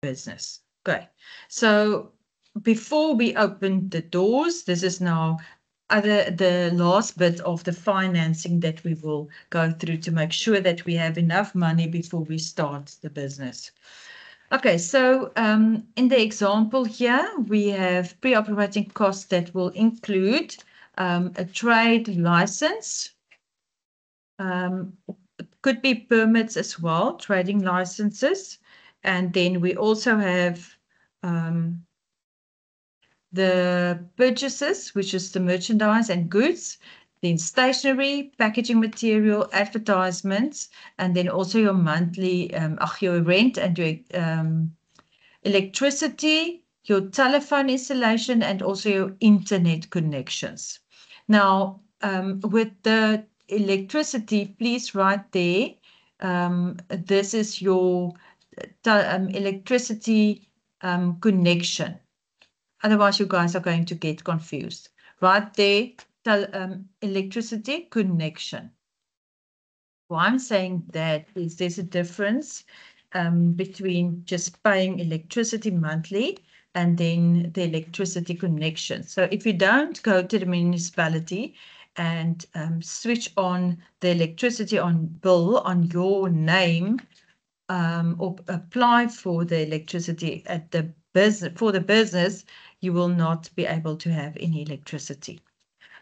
business. Okay, so before we open the doors, this is now the last bit of the financing that we will go through to make sure that we have enough money before we start the business. Okay, so in the example here, we have pre-operating costs that will include a trade license. It could be permits as well, trading licenses. And then we also have the purchases, which is the merchandise and goods, then stationery, packaging material, advertisements, and then also your monthly, your rent and your electricity, your telephone installation, and also your internet connections. Now, with the electricity, please write there, this is your electricity connection. Otherwise, you guys are going to get confused. Right there, electricity connection. Why I'm saying that is there's a difference between just paying electricity monthly and then the electricity connection. So if you don't go to the municipality and switch on the electricity on bill on your name or apply for the electricity at the business for the business, you will not be able to have any electricity.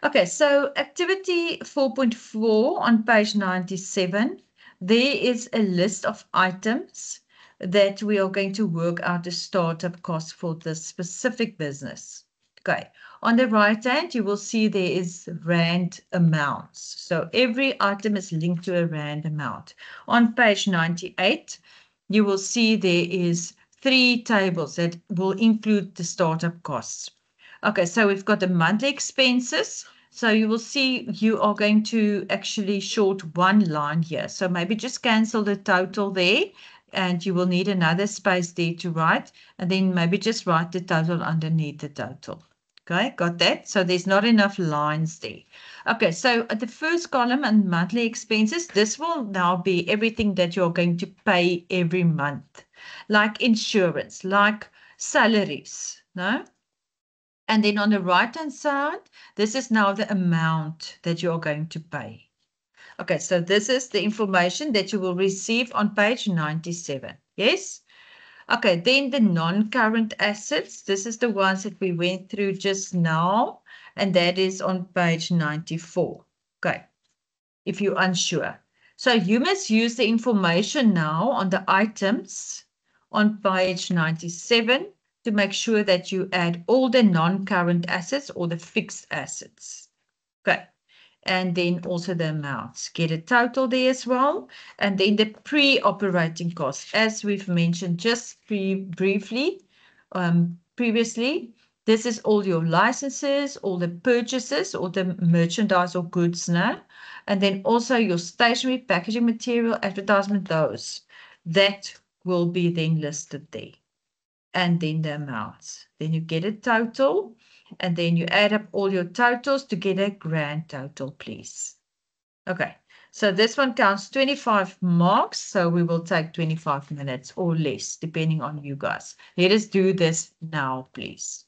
Okay, so activity 4.4 on page 97, there is a list of items that we are going to work out the startup cost for this specific business. Okay, on the right hand, you will see there is rand amounts. So every item is linked to a rand amount. On page 98, you will see there is 3 tables that will include the startup costs. Okay, so we've got the monthly expenses. So you will see you are going to actually short one line here. So maybe just cancel the total there and you will need another space there to write. And then maybe just write the total underneath the total. Okay, got that? So there's not enough lines there. Okay, so at the first column and monthly expenses, this will now be everything that you're going to pay every month, like insurance, like salaries, no? And then on the right-hand side, this is now the amount that you're going to pay. Okay, so this is the information that you will receive on page 97. Yes? Okay, then the non-current assets. This is the ones that we went through just now, and that is on page 94. Okay, if you're unsure. So you must use the information now on the items on page 97 to make sure that you add all the non-current assets or the fixed assets. Okay. And then also the amounts. Get a total there as well. And then the pre-operating costs, as we've mentioned just briefly previously. This is all your licenses, all the purchases, all the merchandise or goods now. And then also your stationery, packaging material, advertisement, those. That will be then listed there. And then the amounts. Then you get a total, and then you add up all your totals to get a grand total, please. Okay, so this one counts 25 marks, so we will take 25 minutes or less, depending on you guys. Let us do this now, please.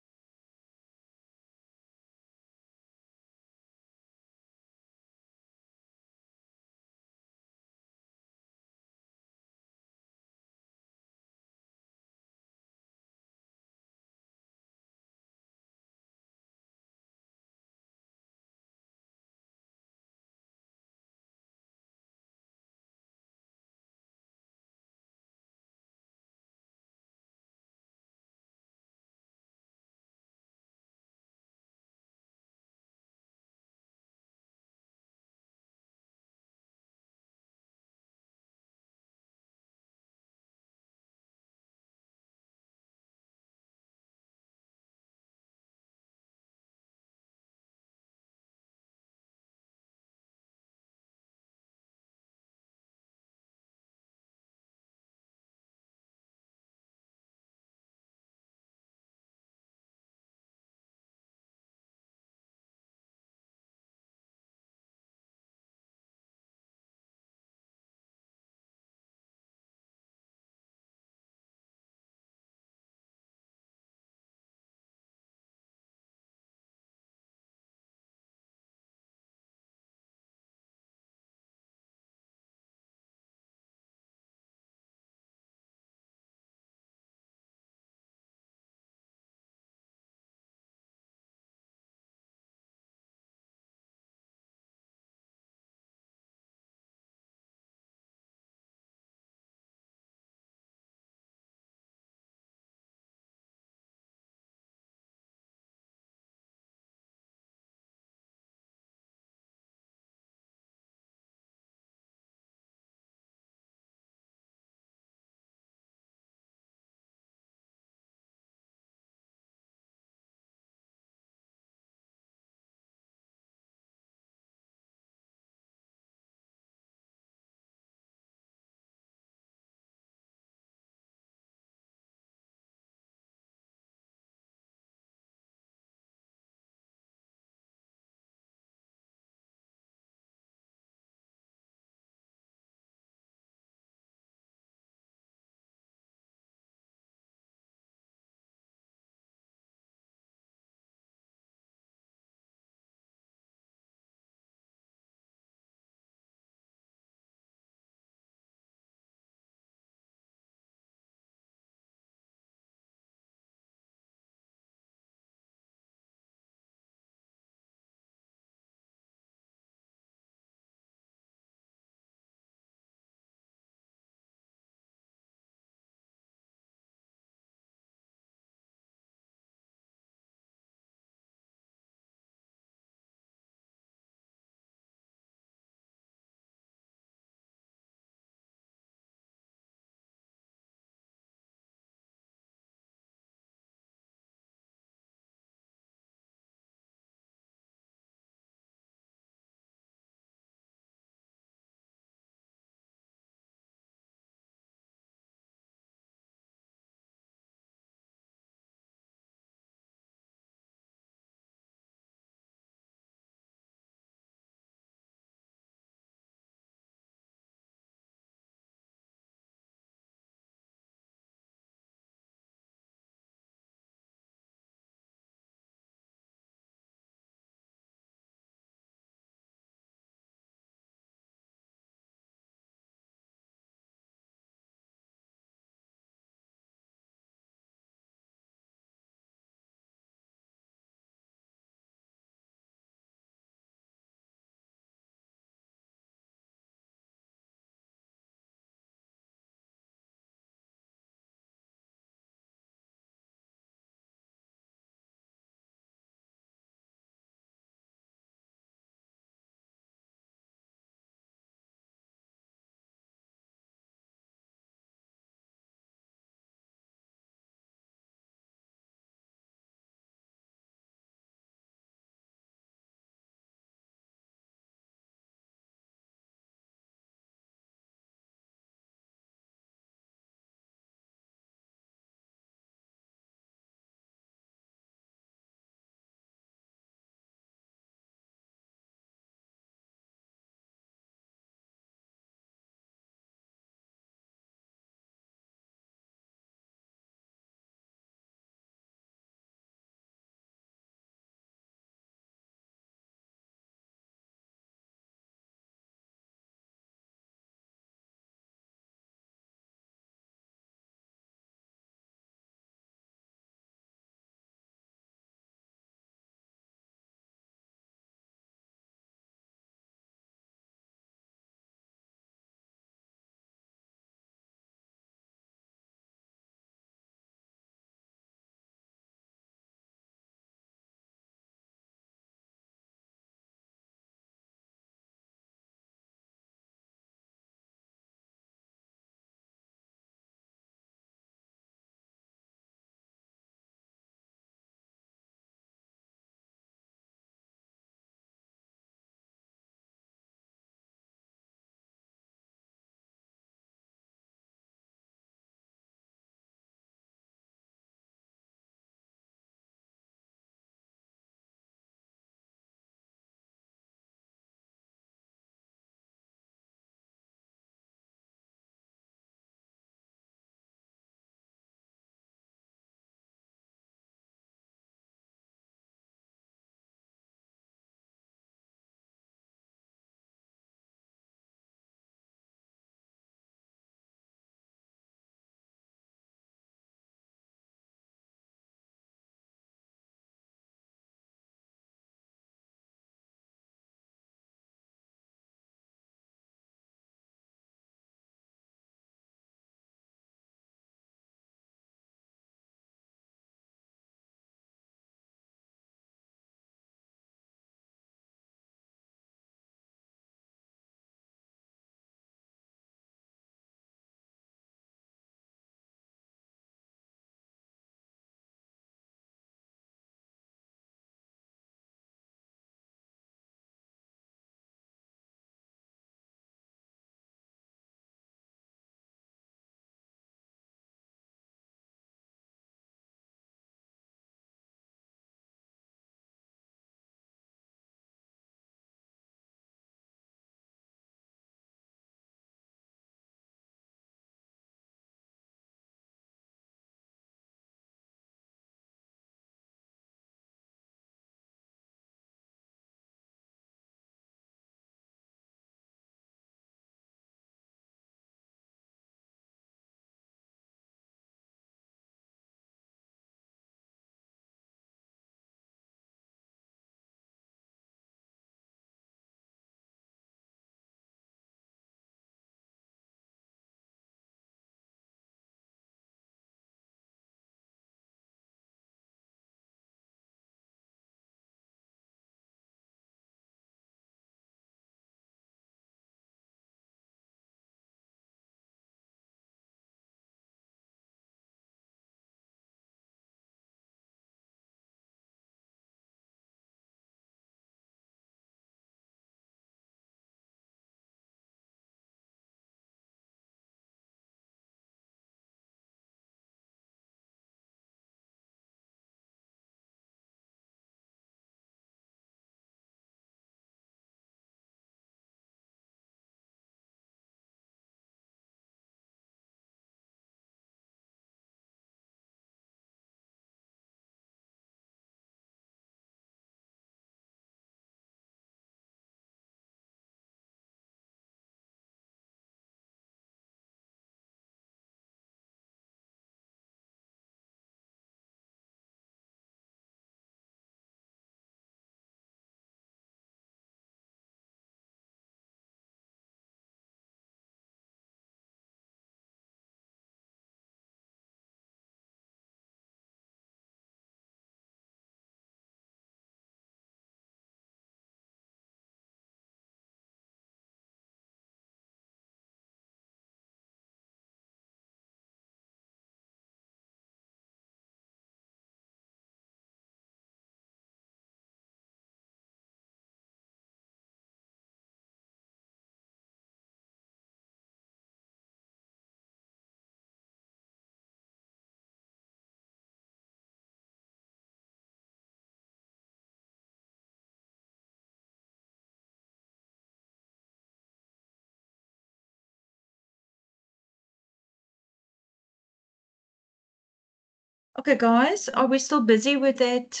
Okay, guys, are we still busy with that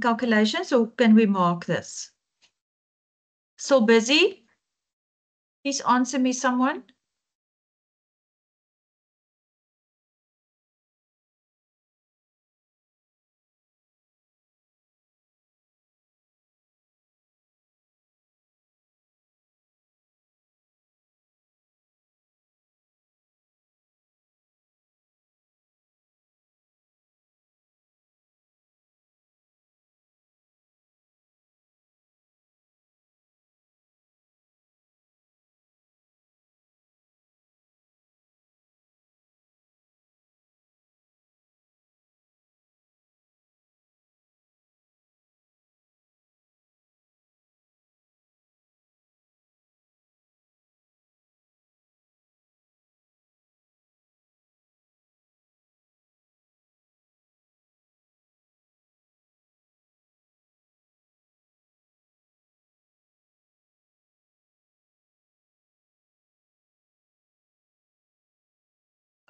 calculations, or can we mark this? Still busy? Please answer me, someone.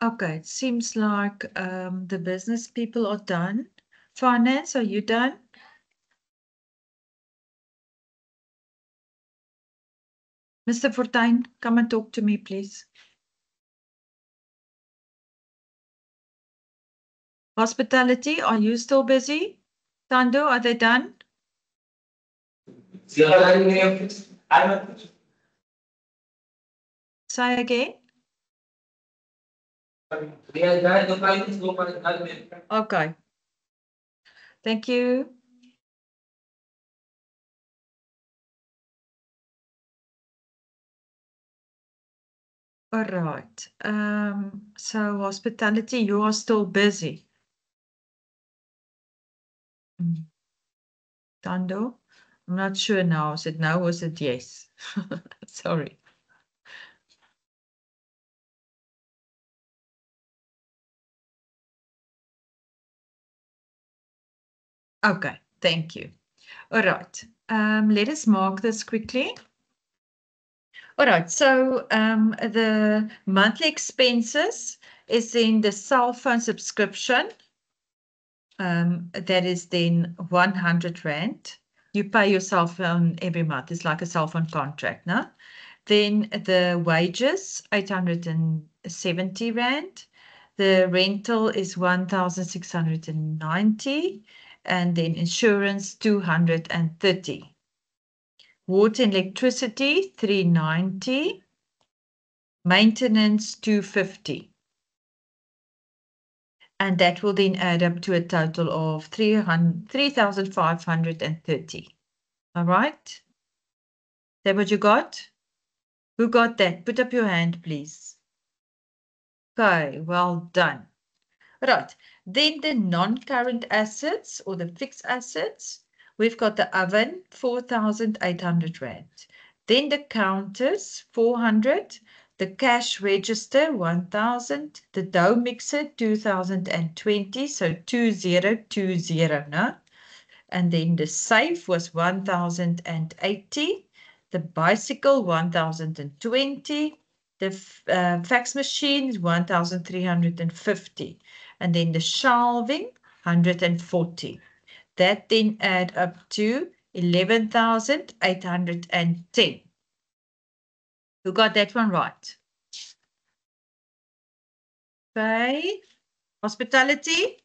Okay, it seems like the business people are done. Finance, are you done? Mr. Fortuin, come and talk to me, please. Hospitality, are you still busy? Tando, are they done? Say again. Okay. Thank you. All right. So hospitality, you are still busy. Tando, I'm not sure now. Is it no or is it yes? Sorry. Okay, thank you. All right. Let us mark this quickly. All right, so the monthly expenses is in the cell phone subscription. That is then 100 Rand. You pay your cell phone every month. It's like a cell phone contract, no? Then the wages, 870 Rand. The rental is 1,690. And then insurance, 230. Water and electricity, 390. Maintenance, 250. And that will then add up to a total of 3,530. All right? Is that what you got? Who got that? Put up your hand, please. Okay, well done. Right. Then the non-current assets or the fixed assets, we've got the oven, 4,800 Rand. Then the counters, 400. The cash register, 1,000. The dough mixer, 2,020. So 2,020, no? And then the safe was 1,080. The bicycle, 1,020. The fax machine is 1,350. And then the shelving, 140. That then add up to 11,810. Who got that one right? Okay. Hospitality?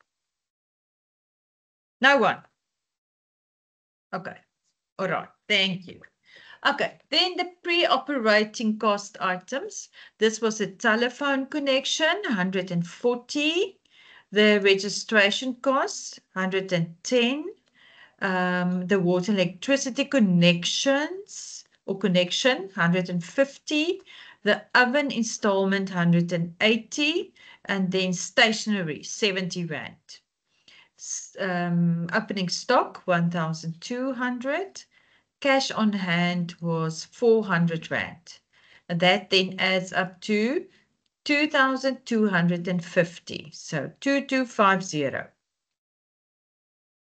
No one. Okay. All right. Thank you. Okay, then the pre-operating cost items. This was a telephone connection, 140. The registration costs, 110. The water and electricity connections or connection, 150. The oven installment, 180. And then stationery, 70 Rand. Opening stock, 1,200. Cash on hand was 400 Rand. And that then adds up to 2,250. So 2,250.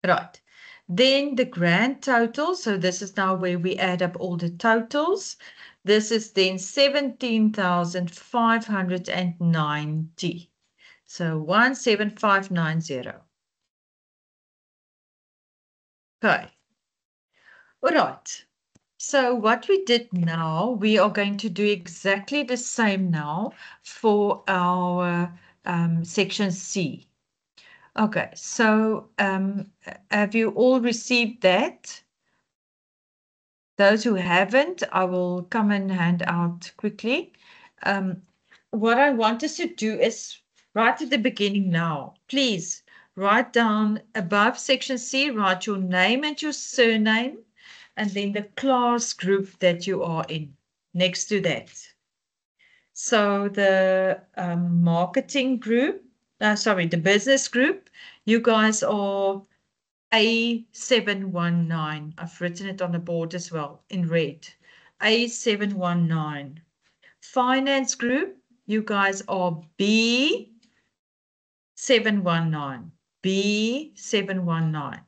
Right. Then the grand total. So this is now where we add up all the totals. This is then 17,590. So 17590. Okay. All right. So what we did now, we are going to do exactly the same now for our section C. Okay, so have you all received that? Those who haven't, I will come and hand out quickly. What I want us to do is right at the beginning now, please write down above section C, write your name and your surname, and then the class group that you are in next to that. So the marketing group, the business group, you guys are A719. I've written it on the board as well in red. A719. Finance group, you guys are B719. B719.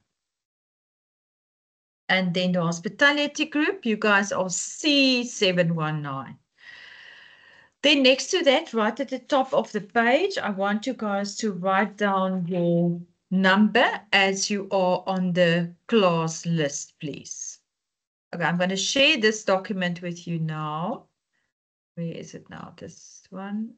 And then the hospitality group, you guys are C719. Then next to that, right at the top of the page, I want you guys to write down your number as you are on the class list, please. Okay, I'm going to share this document with you now. Where is it now? This one.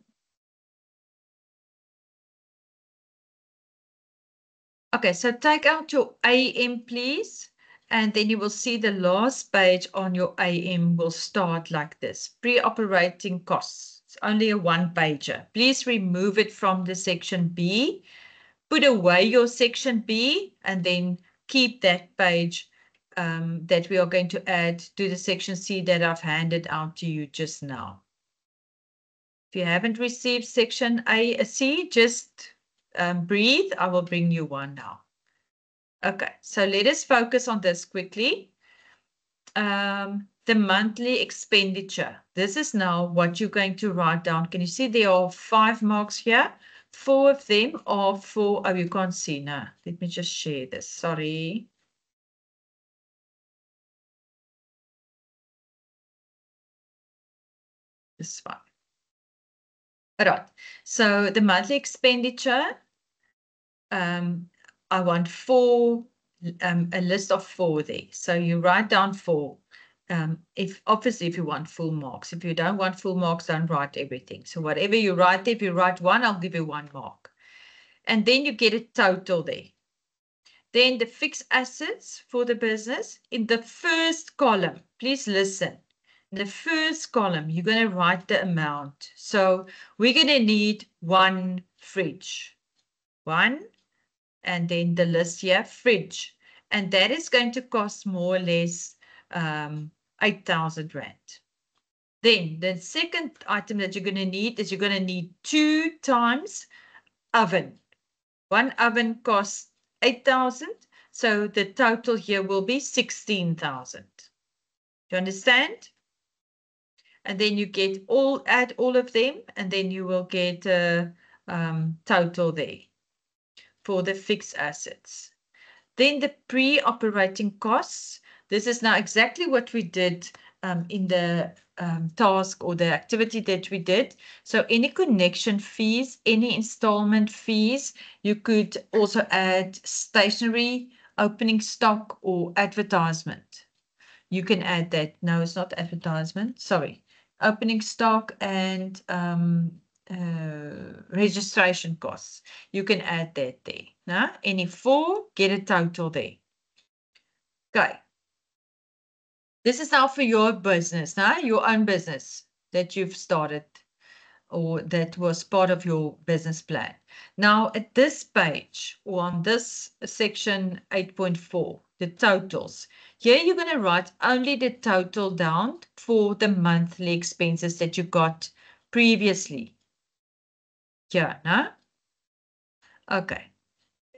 Okay, so take out your AM, please. And then you will see the last page on your AM will start like this. Pre-operating costs. It's only a one-pager. Please remove it from the section B. Put away your section B and then keep that page that we are going to add to the section C that I've handed out to you just now. If you haven't received section C, just breathe. I will bring you one now. Okay, so let us focus on this quickly. The monthly expenditure. This is now what you're going to write down. Can you see there are 5 marks here? 4 of them are for, oh, you can't see now. Let me just share this. Sorry. This one. All right. So the monthly expenditure, I want 4, a list of 4 there. So you write down 4. Obviously, if you want full marks. If you don't want full marks, don't write everything. So whatever you write, if you write 1, I'll give you 1 mark. And then you get a total there. Then the fixed assets for the business in the first column. Please listen. In the first column, you're going to write the amount. So we're going to need 1 fridge. 1. And then the list here, fridge. And that is going to cost more or less 8,000 Rand. Then the second item that you're going to need is you're going to need 2 times oven. 1 oven costs 8,000. So the total here will be 16,000. Do you understand? And then you get add all of them, and then you will get a total there for the fixed assets. Then the pre-operating costs. This is now exactly what we did in the task or the activity that we did. So any connection fees, any installment fees, you could also add stationery, opening stock, or advertisement. You can add that. No, it's not advertisement. Sorry. Opening stock and registration costs. You can add that there. Now, any 4, get a total there. Okay. This is now for your business, now, your own business that you've started or that was part of your business plan. Now, at this page or on this section 8.4, the totals, here you're going to write only the total down for the monthly expenses that you got previously. Here, no? Okay.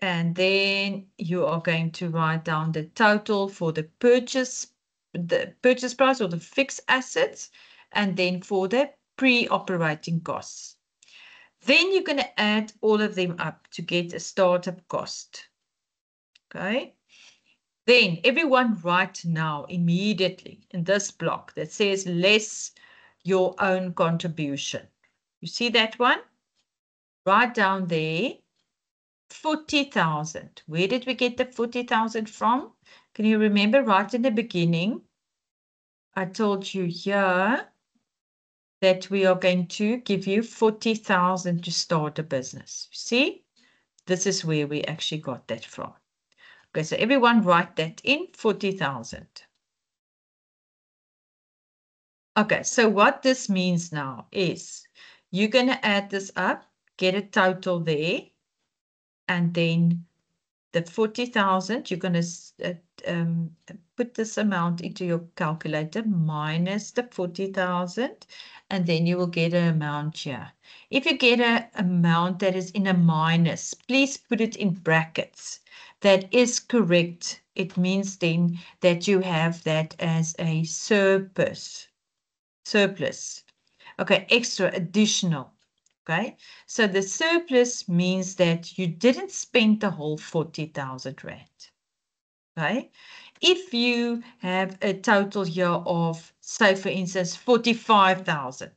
And then you are going to write down the total for the purchase price or the fixed assets, and then for the pre-operating costs. Then you're going to add all of them up to get a startup cost. Okay. Then everyone write now immediately in this block that says less your own contribution. You see that one? Write down there 40,000. Where did we get the 40,000 from? Can you remember right in the beginning, I told you here that we are going to give you 40,000 to start a business. See, this is where we actually got that from. Okay, so everyone write that in, 40,000. Okay, so what this means now is you're going to add this up, get a total there, and then the 40,000, you're going to put this amount into your calculator minus the 40,000, and then you will get an amount here. If you get an amount that is in a minus, please put it in brackets. That is correct. It means then that you have that as a surplus. Okay, extra, additional. Okay, so the surplus means that you didn't spend the whole 40,000 rand. Okay, if you have a total here of, say, for instance, 45,000,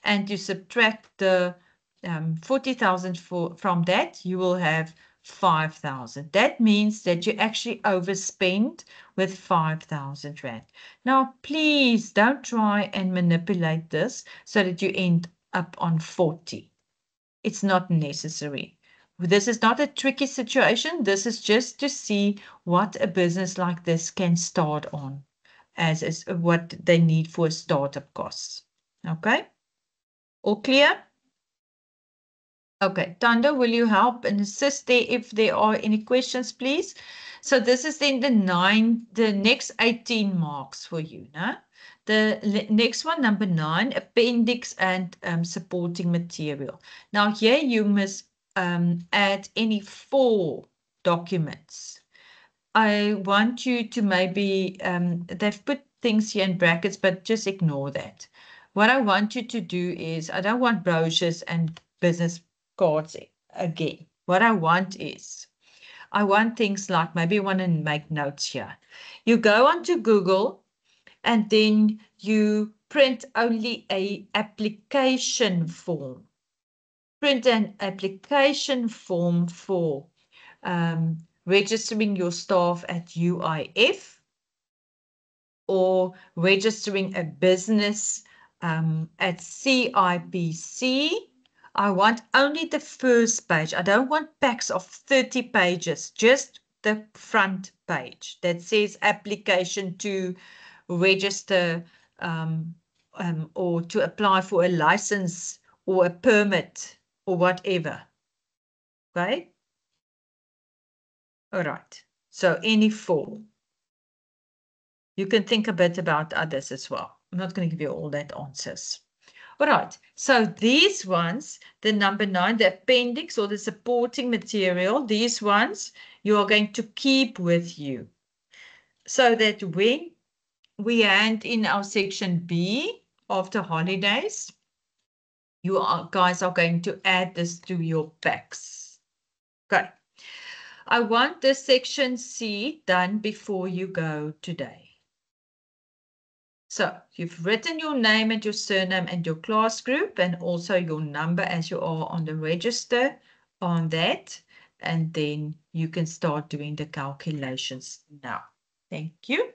and you subtract the 40,000 from that, you will have 5,000. That means that you actually overspend with 5,000 rand. Now, please don't try and manipulate this so that you end up on 40. It's not necessary. This is not a tricky situation. This is just to see what a business like this can start on, as is what they need for startup costs. Okay? All clear? Okay, Tanda, will you help and assist there if there are any questions, please? So this is then the next 18 marks for you. No? The next one, number 9, appendix and supporting material. Now here you must add any 4 documents. I want you to maybe, they've put things here in brackets, but just ignore that. What I want you to do is, I don't want brochures and business cards again. What I want is, I want things like, maybe you want to make notes here. You go onto Google and then you print only an application form. Print an application form for registering your staff at UIF or registering a business at CIPC. I want only the first page. I don't want packs of 30 pages, just the front page that says application to register or to apply for a license or a permit or whatever. Okay? All right. So any 4. You can think a bit about others as well. I'm not going to give you all that answers. All right, so these ones, the number 9, the appendix or the supporting material, these ones you are going to keep with you so that when we hand in our section B after holidays, you guys are going to add this to your packs. Okay, I want this section C done before you go today. So you've written your name and your surname and your class group and also your number as you are on the register on that. And then you can start doing the calculations now. Thank you.